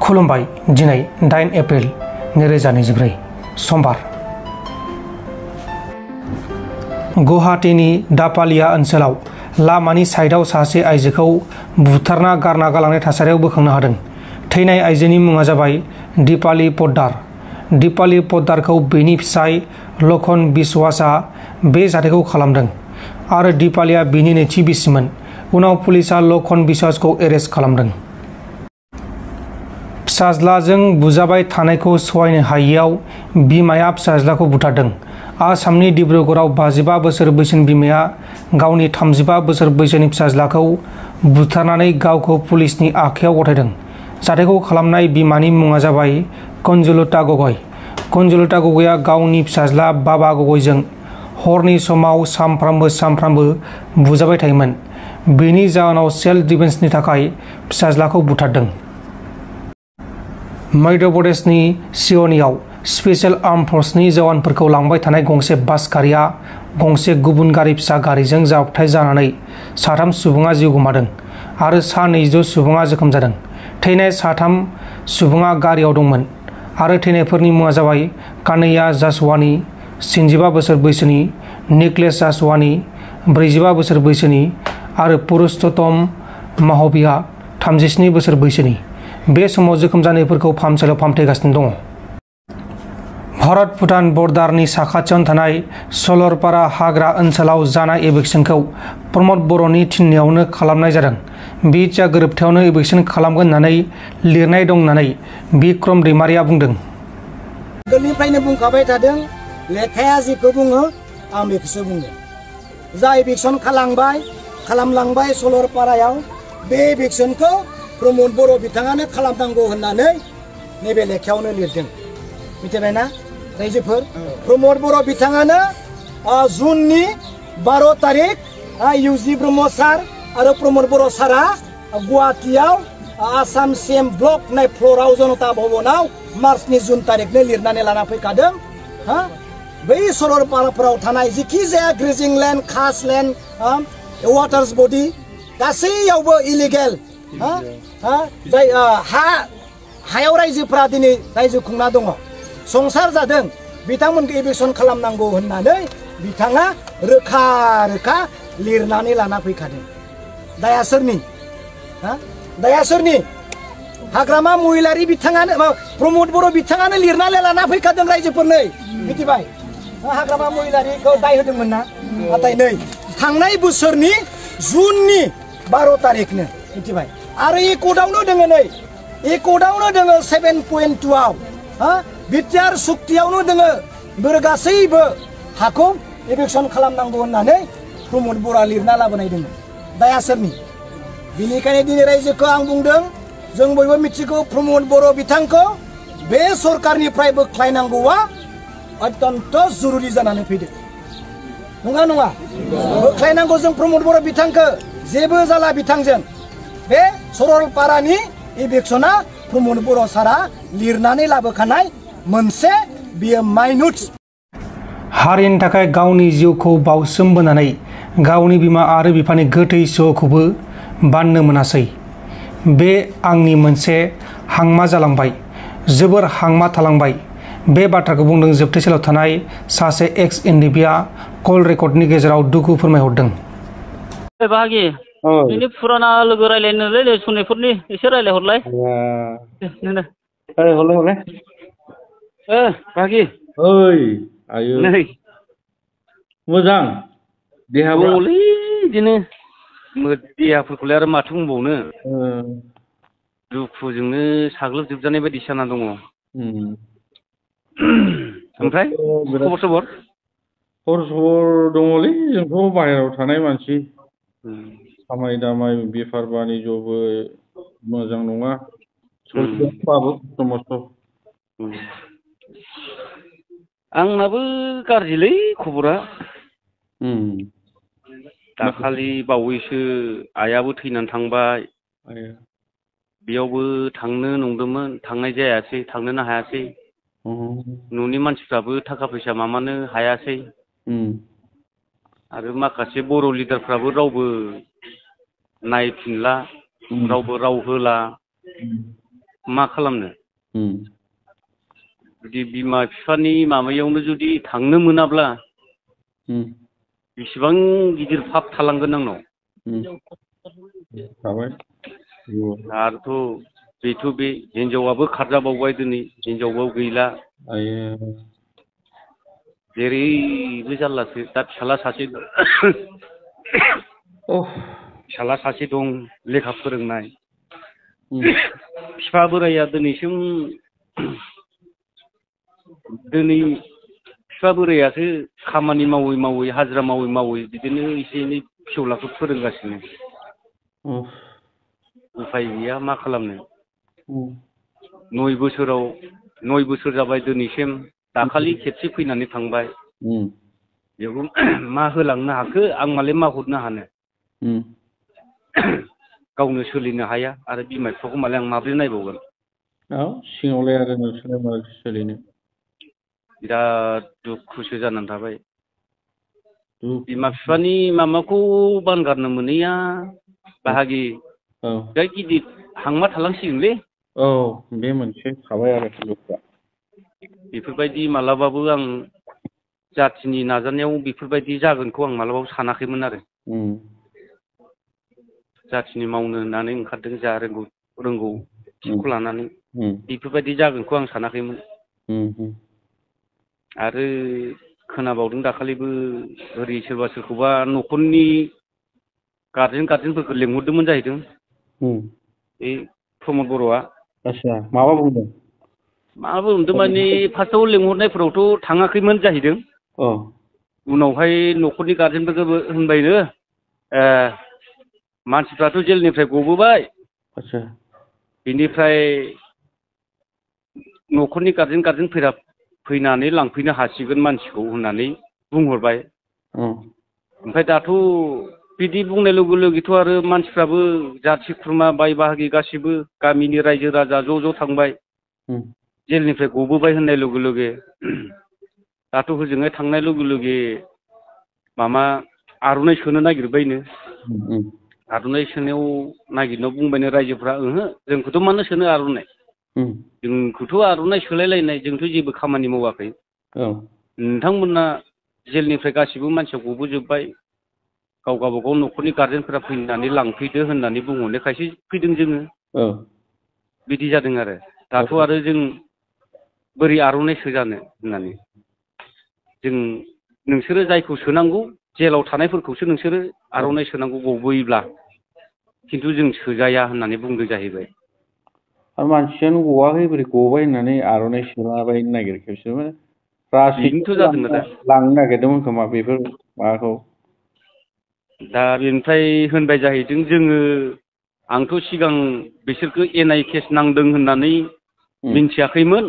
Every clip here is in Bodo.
खुलुमबाय दिनै 8 एप्रिल 2024 समबार गुवाहाटीनि दापालिया ओनसोलाव लामानि साइडआव सासे आइजोखौ बुथारना गारना गालांनाय थासारियाव बोखांनो हादों। थैनाय आइजोनि मुङा जाबाय दीपाली पद्दार। दीपाली पद्दारखौ बेनि फिसाय लखन बिश्वासआ बे जाथायखौ खालामदों आरो दीपालीया बिनि नैथि बिसिमोन। उनाव पुलिसआ लखन बिश्वासखौ एरेस्ट खालामदों। फिसाज्लाजों बुजाबाय थानायखौ सहायनो हायैयाव बिमाया फिसाज्लाखौ बुथारदों। आसामनि डिब्रुगड़आव 55 बोसोर बैसोनि बिमाया गावनि 35 बोसोर बैसोनि फिसाज्लाखौ बुथारनानै गावखौ पुलिसनि आखायाव गथायदों। जाथायखौ खालामनाय बिमानि मुङा जाबाय कुंजलता गगৈ। कुंजलता गगैआ गावनि फिसाज्ला बाबा गगैजों हरनि समाव सामफ्रामबो बुजाबाय थायोमोन। बेनि जाहोनाव सेल्फ डिफेन्सनि थाखाय फिसाज्लाखौ बुथारदों। मध्य प्रदेशनि सिवनीआव स्पेशल आर्म फोर्सनि जवानफोरखौ लांबाय थानाय गंसे बास गारिया गंसे गुबुन गारि फिसा गारिजों जाब्रबथाय जानानै 3 सुबुङा जिउ गोमादों आरो 26 सुबुङा जोखोम जादों। थैनाय 3 सुबुङा गारियाव दंमोन आरो थैनायफोरनि मुङा जाबाय कान्हैया जासवानी 55 बोसोर बैसोनि, निकलेश जासवानी 45 बोसोर बैसोनि आरो पुरुषोत्तम माहवीया 37 बोसोर बैसोनि। बे समाव जोखोम जानायफोरखौ फाहामसालियाव फाहामथायगासिनो दङ। भारत भुटान बर्डारनि साखाथियावनो थानाय सलरपारा हाग्रा ओनसोलाव जानाय एभिक्सनखौ प्रमद बर'नि थिननायावनो खालामनाय जादों। बिटिआ गोरोबथायावनो एभिक्सन खालामगोन होननानै लिरनाय दं होननानै बिक्रम दैमारिया बुंदों। आगोलनिफ्रायनो बुंखाबाय थादों, लेखाया जेखौ बुङो आं बेखौसो बुङो। जा एभिक्सन खालामलांबाय सलरपारायाव, बे एभिक्सनखौ प्रमद बर' बिथाङानो खालामनांगौ होननानै नैबे लेखायावनो लिरदों। मिथिबायना रायजोफोर? प्रमद बर' बिथाङानो जुननि 12 तारिख इउजि ब्रह्म सार आरो प्रमद बर' सारा गुवाहाटीयाव आसाम सीएम ब्लक होननाय फ्ल'राव जनता भवनाव मार्चनि जुन तारिखनो लिरनानै लाना फैखादों। बै सलरपाराफोराव थानाय जिखि जाया ग्रेजिं लेन्ड, खास लेन्ड, वाटार्स बडि गासैयावबो इलिगेल जाय हायाव रायजोफोरा दिनै रायजो खुंना दङ, संसार जादों, बिथांमोनखौ एभिक्सन खालामनांगौ होननानै बिथाङा रोखा लिरनानै लाना फैखादों। दाया सोरनि? दाया सोरनि? हाग्रामा महिलारि बिथाङानो, प्रमद बर' बिथाङानो लिरनानै लाना फैखादों रायजोफोरनो। मिथिबाय? हाग्रामा महिलारिखौ दाय होदोंमोन ना? नाथाय नै थांनाय बोसोरनि जुननि 12 तारिखनो। मिथिबाय? आरो ए क'डआवनो दोङो, नै ए क'डआवनो दोङो 7.2आव बिटिआर सुक्तियावनो दोङो बेफोर गासैबो हाखौ एभिक्सन खालामनांगौ होननानै प्रमद बर'आ लिरना लाबोनाय दोङो। दाया सोरनि? बेनिखायनो दिनै रायजोखौ आं बुंदों, जों बयबो मिथिगौ प्रमद बर' बिथांखौ बे सरकारनिफ्राय बोख्लायनांगौआ अत्यन्त जरुरि जानानै फैदों। नङा? बोख्लायनांगौ जों प्रमद बर' बिथांखौ। जेबो जाला बिथांजों। बे सरलपारानि एभिक्सना प्रमद बर' सारा लिरनानै लाबोखानाय मोनसे बियो माइनुट। हारिनि थाखाय गावनि जिउखौ बावसोमबोनानै गावनि बिमा आरो बिफानि गोथै सह'खौबो बाननो मोनासै। बे आंनि मोनसे हांमा जालांबाय, जोबोर हांमा थालांबाय। बे बाथ्राखौ बुंदों जोबथेसालियाव थानाय सासे एक्स एनडिपिआ कल रेकर्डनि गेजेराव दुखु फोरमायहरदों। बाहागि बिनि फुराना लोगो रायलायनोलै सुनायफोरनि एसे रायलायहरलाय। हरलाय बाहागि। ओइ आयु नै मोजां देहाफ्रा? दङलै बिदिनो देहाफोरखौलाय आरो माथो बुंबावनो, दुखुजोंनो साग्लोबजोबजानाय बायदि जाना दङ। ओमफ्राय खबर सबर दङलै, जोंथ' बाहेरायाव थानाय मानसि, खामाय दामाय बेफार बानिज्यबो मोजां नङा, सलिदोंबाबो खस्थ' मस्थ'। आंनाबो गाज्रिलै खबरा। दाखालि बावैसो आइयाबो थैनानै थांबाय। बेयावबो थांनो नंदोंमोन, थांनाय जायासै, थांनोनो हायासै। न'नि मानसिफ्राबो थाखा फैसा माबानो हायासै। आरो माखासे बर' लिडारफ्राबो रावबो नायफिनला, रावबो राव होला। मा खालामनो जुदि बिमा बिफानि माबायावनो जुदि थांनो मोनाब्ला बेसेबां गिदिर पाप थालांगोन आंनाव आरोथ' बेथ' बे हिनजावाबो खारजाबावबाय दिनै हिनजावबो गैला जेरैबो जारलासो दा फिसाला सासे दं लेखा फोरोंनाय बिफा बोराइया दिनै बिफा बोराइयासो खामानि मावै मावै हाजिरा मावै मावै बिदिनो एसे एनै फिसौलाखौ फोरोंगासिनो उफाय गैया मा खालामनो 9 बोसोर जाबाय दिनैसिम दाखालि खेबसे फैनानै थांबाय बेखौ मा होलांनो हाखो आं मालाय मा हरनो हानो गावनो सोलिनो हाया आरो बिमा बिफाखौ मालाय आं माबोरै नायबावगोन सिङावलाय आरो नोंसोरलाय माबोरै सोलिनो बिराद दुखुसो जानानै थाबाय बिमा बिफानि माबाखौ बानगारनो मोनैया बाहागि बिराद गिदिर हांमा थालांसिगोनलै बे मोनसे थाबाय आरो दुखुआ बेफोरबायदि मालाबाबो आं जाथिनि नाजानायाव बेफोरबायदि जागोनखौ आं मालाबाबो सानाखैमोन आरो जाथिनि मावनो होननानै ओंखारदों जा रोंगौथिखौ लानानै बेफोरबायदि जागोनखौ आं सानाखैमोन आरो खोनाबावदों दाखालिबो ओरै सोरखौबा न'खरनि गारजेनफोरखौ लेंहरदोंमोन जाहैदों बे प्रमद बर'आ माबा बुंदों माने फार्स्टआव लेंहरनायफोरावथ' थाङाखैमोन जाहैदों उनावहाय न'खरनि गारजेनफोरखौबो होनबायनो मानसिफ्राथ' जेलनिफ्राय गबोबाय बेनिफ्राय न'खरनि गारजेन फैनानै लांफैनो हासिगोन मानसिखौ होननानै बुंहरबाय ओमफ्राय दाथ' बिदि बुंनाय लोगो लोगोथ' आरो मानसिफ्राबो जाथि खुरमा बाय बाहागि गासिबो गामिनि रायजो राजा ज' थांबाय जेलनिफ्राय गबोबाय होननाय लोगो लोगो दाथ' हजोंहाय थांनाय लोगो लोगो माबा आर'नाइ सोनो नागिरबायनो आर'नाइ सोनायाव नागिरनायाव बुंबायनो रायजोफ्रा ओहो जोंखौथ' मानो सोनो आर'नाइ जोंखौथ' आर'नाइ सोलायलायनाय जोंथ' जेबो खामानि मावाखै नोंथांमोना जेलनिफ्राय गासिबो मानसिया गबोजोब्बाय गावबागाव न'खरनि गारजेनफोरा फैनानै लांफैदो होननानै बुंहरनायखायसो फैदों जोङो बिदि जादों आरो दाथ' आरो जों बोरै आर'नाइ सोजानो होननानै नोंसोरो जायखौ सोनांगौ जेलाव थानायफोरखौसो नोंसोरो आर'नाइ सोनांगौ गबोयोब्ला खिन्थु जों सोजाया होननानै बुंदों जाहैबाय आरो मानसियानो गवाखै बोरै गबाय होननानै आर'नाइ सोलाबायनो नागिरखो बिसोर बेनोथ' जादों दा लांनो नागिरदोंमोन खोमा बेफोर माबाखौ दा बेनिफ्राय होनबाय जाहैदों आंथ' सिगां बिसोरखौ एनआइ केस नांदों होननानै मिन्थियाखैमोन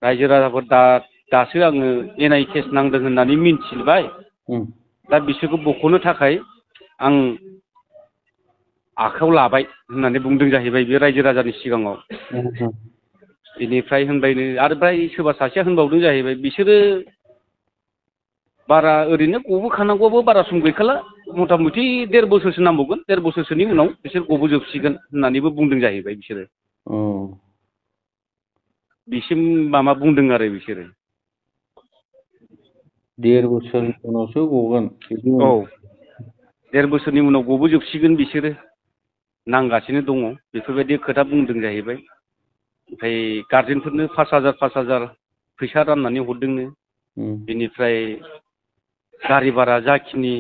रायजो राजाफोर दासो आङो एनआइ केस नांदों होननानै मिन्थिबाय दा बिसोरखौ बख'नो थाखाय आं आखायाव लाबाय होननानै बुंदों जाहैबाय बे रायजो राजानि सिगाङाव बेनिफ्राय होनबायनो आरो फ्राय सोरबा सासेया होनबावदों जाहैबाय बिसोरो बारा ओरैनो गबोखानांगौआबो बारा सम गैखाला मथा मथि 1.5 बोसोरसो नांबावगोन 1.5 बोसोरसोनि उनाव बिसोर गबोजोबसिगोन होननानैबो बुंदों जाहैबाय बिसोरो बिसिम माबा बुंदों आरो बिसोरो 1.5 बोसोरनि उनावसो गगोन 1.5 बोसोरनि उनाव गबोजोबसिगोन बिसोरो नांगासिनो दङ बेफोरबायदि खोथा बुंदों जाहैबाय ओमफ्राय गारजेनफोरनो 5,000 फैसा राननानै हरदोंनो बेनिफ्राय गारि भारा जाखिनि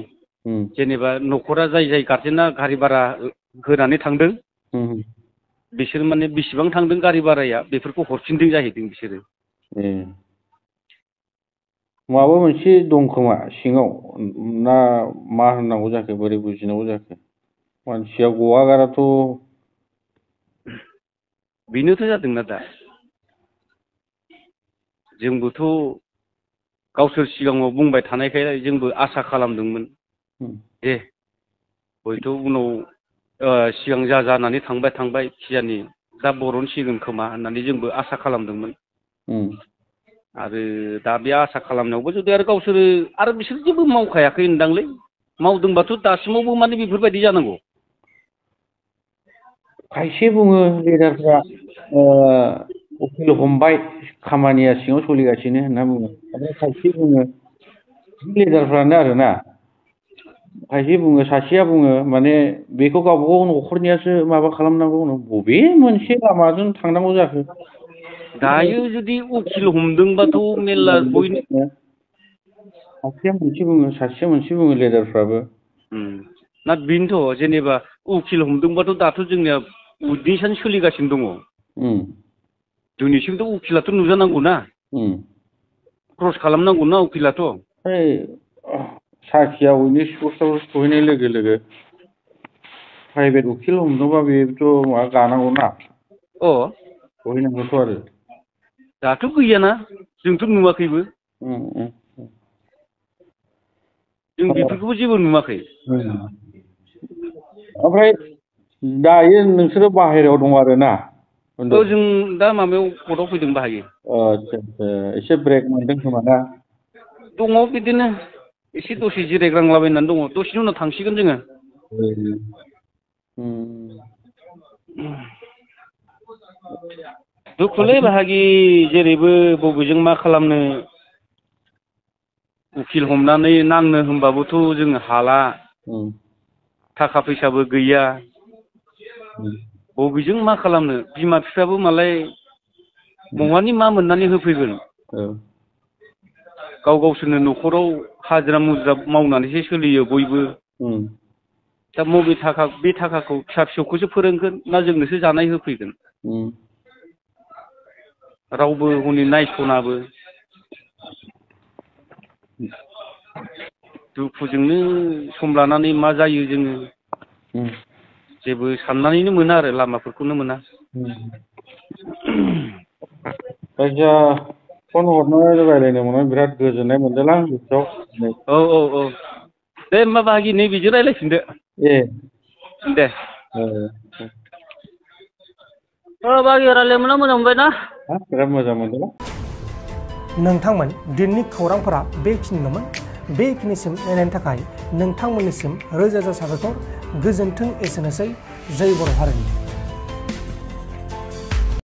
जेनेबा न'खरा जाय गारजेना गारि भारा होनानै थांदों बिसोर माने बेसेबां थांदों गारि भाराया बेफोरखौ हरफिनदों जाहैदों बिसोरो माबा मोनसे दं खोमा सिङाव ना मा होननांगौ जाखो बोरै बुजिनांगौ जाखो मानसिया गवागाराथ' बेनोथ' जादोंना दा जोंबोथ' गावसोर सिगाङाव बुंबाय थानायखाय जोंबो आसा खालामदोंमोन दे हयथ' उनाव सिगां जानानै थांबाय खिजानि दा बरनसिगोन खोमा होननानै जोंबो आसा खालामदोंमोन आरो दा बे आसा खालामनायावबो जुदि आरो गावसोरो आरो बिसोर जेबो मावखायाखै होनदांलै मावदोंबाथ' दासिमावबो माने बेफोरबायदि जानांगौ खायसे बुङो लिडारफ्रा उकिल हमबाय खामानिया सिङाव सोलिगासिनो होनना बुङो ओमफ्राय खायसे बुङो लिडारफ्रानो आरोना खायसे बुङो सासेया बुङो माने बेखौ गावबागाव न'खरनियासो माबा खालामनांगौ बबे मोनसे लामाजों थांनांगौ जाखो दायो जुदि उकिल हमदोंबाथ' मेल्ला बयनि सासेया मोनसे बुङो सासेया मोनसे बुङो लिडारफ्राबो ना बेनोथ' जेनेबा उकिल हमदोंबाथ' दाथ' जोंनिया उदनिसान सोलिगासिनो दङ जोंनिसिमथ' उकिलाथ' नुजानांगौ ना क्रस खालामनांगौ ना उकिलाथ' साखिया उइटनेस पस्टआव सहैनाय लोगो लोगो प्राइभेट उकिल हमदोंबा बेथ' माबा गानांगौ ना सहैनांगौथ' आरो दाथ' गैयाना जोंथ' नुवाखैबो जों बेफोरखौबो जेबो नुवाखै ओमफ्राय दायो नोंसोरो बाहेरायाव दं आरो ना जों दा माबायाव कर्टआव फैदों बाहायो आदसा एसे ब्रेक मोनदों खोमा ना दङ बिदिनो एसे दसे जिरायग्लांलाबायनानै दङ दसेनि उनाव थांसिगोन जोङो दुखुलै बाहागि जेरैबो बबेजों मा खालामनो उकिल हमनानै नांनो होनबाबोथ' जोङो हाला थाखा फैसाबो गैया बबेजों मा खालामनो बिमा बिफायाबो मालाय बहानि मा मोननानै होफैगोन गावसोरनो न'खराव हाजिरा मुजिरा मावनानैसो सोलियो बयबो दा बे थाखाखौ फिसा फिसौखौसो फोरोंगोन ना जोंनोसो जानाय होफैगोन रावबो हनै नायस'नाबो दुखुजोंनो सम लानानै मा जायो जोङो जेबो साननानैनो मोना आरो लामाफोरखौनो मोना जायखिया फन हरनानै रायज्लायनो मोननानै बिराद गोजोननाय मोनदोंलां गोसोआव औ दे होमबा बाहागि नै बिदि रायज्लायफिनदो दे बाहागि रायज्लायनो मोनना मोजां मोनबाय ना बिराद मोजां मोनदों नोंथांमोन दिनैनि खौरांफोरा बेखिनिल'मोन बेखिनिसिम नायनायनि थाखाय नोंथांमोननिसिम रोजा रोजा साबायखर गोजोन्थों एसेनोसै जै बर' हारिनि